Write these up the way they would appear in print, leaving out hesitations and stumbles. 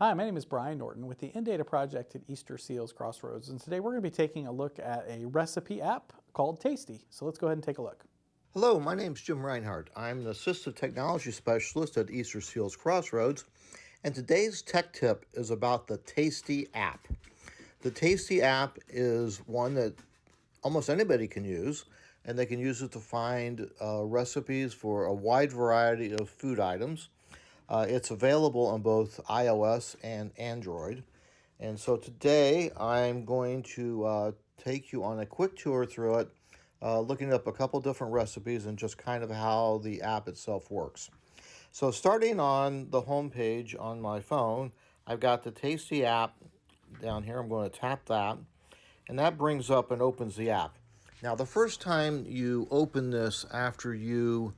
Hi, my name is Brian Norton with the In-Data Project at Easterseals Crossroads, and today we're going to be taking a look at a recipe app called Tasty. So let's go ahead and take a look. Hello, my name is Jim Rinehart. I'm the Assistive Technology Specialist at Easterseals Crossroads, and today's tech tip is about the Tasty app. The Tasty app is one that almost anybody can use, and they can use it to find recipes for a wide variety of food items. It's available on both iOS and Android. And so today I'm going to take you on a quick tour through it, looking up a couple different recipes and just kind of how the app itself works. So starting on the home page on my phone, I've got the Tasty app down here. I'm going to tap that, and that brings up and opens the app. Now, the first time you open this after you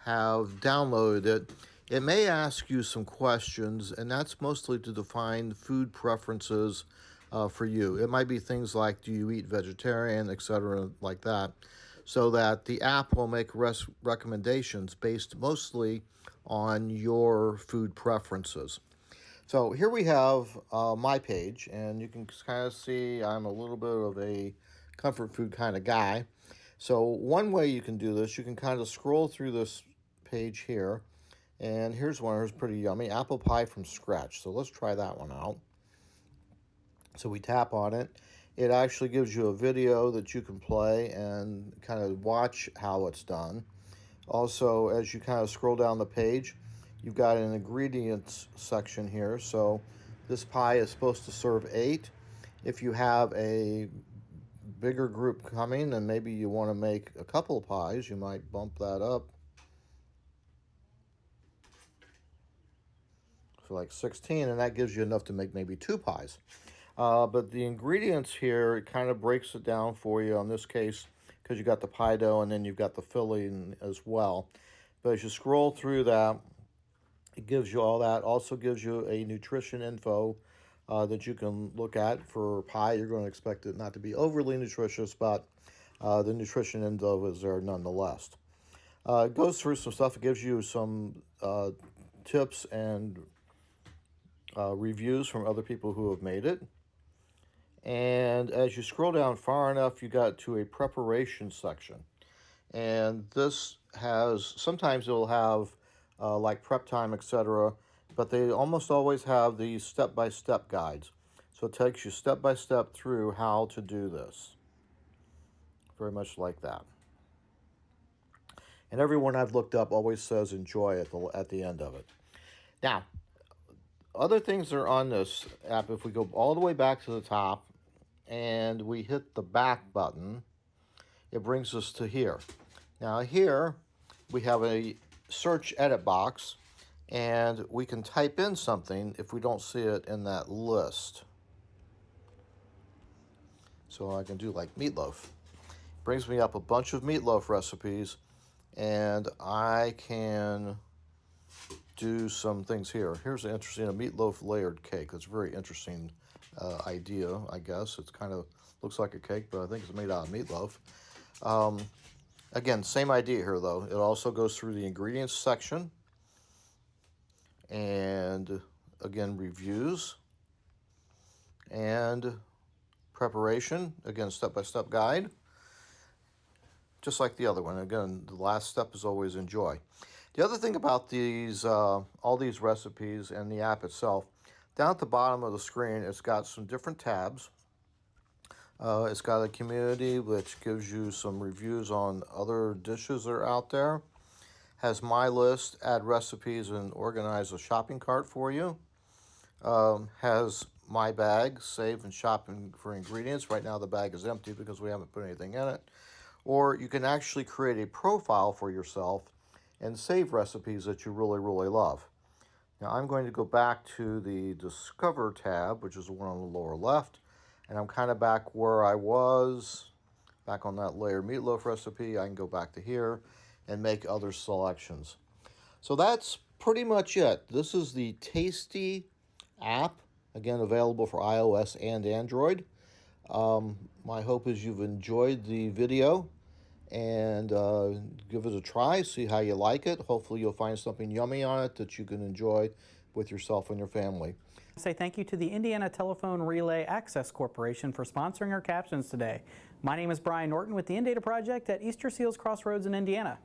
have downloaded it, it may ask you some questions, and that's mostly to define food preferences for you. It might be things like, do you eat vegetarian, etc., like that, so that the app will make recommendations based mostly on your food preferences. So here we have my page, and you can kind of see I'm a little bit of a comfort food kind of guy. So one way you can do this, you can kind of scroll through this page here, and here's one that's pretty yummy, apple pie from scratch. So let's try that one out. So we tap on it. It actually gives you a video that you can play and kind of watch how it's done. Also, as you kind of scroll down the page, you've got an ingredients section here. So this pie is supposed to serve 8. If you have a bigger group coming and maybe you want to make a couple of pies, you might bump that up for like 16, and that gives you enough to make maybe 2 pies. But the ingredients here, it kind of breaks it down for you in this case, because you got the pie dough and then you've got the filling as well. But as you scroll through that, it gives you all that. Also gives you a nutrition info that you can look at for pie. You're going to expect it not to be overly nutritious, but the nutrition info is there nonetheless. It goes through some stuff. It gives you some tips and reviews from other people who have made it. And as you scroll down far enough, you got to a preparation section. And this has, sometimes it'll have like prep time, etc., but they almost always have these step-by-step guides. So it takes you step-by-step through how to do this. Very much like that. And everyone I've looked up always says enjoy at the end of it. Now, other things that are on this app, if we go all the way back to the top and we hit the back button, it brings us to here. Now here we have a search edit box, and we can type in something if we don't see it in that list. So I can do like meatloaf. Brings me up a bunch of meatloaf recipes, and I can do some things here. Here's an interesting, a meatloaf layered cake. That's a very interesting idea, I guess. It's kind of looks like a cake, but I think it's made out of meatloaf. Again, same idea here, though. It also goes through the ingredients section, and again, reviews and preparation. Again, step-by-step guide, just like the other one. Again, the last step is always enjoy. The other thing about these, all these recipes and the app itself, down at the bottom of the screen, it's got some different tabs. It's got a community which gives you some reviews on other dishes that are out there. Has my list, add recipes, and organize a shopping cart for you. Has my bag, save and shop for ingredients. Right now the bag is empty because we haven't put anything in it. Or you can actually create a profile for yourself and save recipes that you really, really love. Now I'm going to go back to the Discover tab, which is the one on the lower left, and I'm kind of back where I was, back on that layered meatloaf recipe. I can go back to here and make other selections. So that's pretty much it. This is the Tasty app, again available for iOS and Android. My hope is you've enjoyed the video, and give it a try, see how you like it. Hopefully you'll find something yummy on it that you can enjoy with yourself and your family. Say thank you to the Indiana Telephone Relay Access Corporation for sponsoring our captions today. My name is Brian Norton with the InData Project at Easterseals Crossroads in Indiana.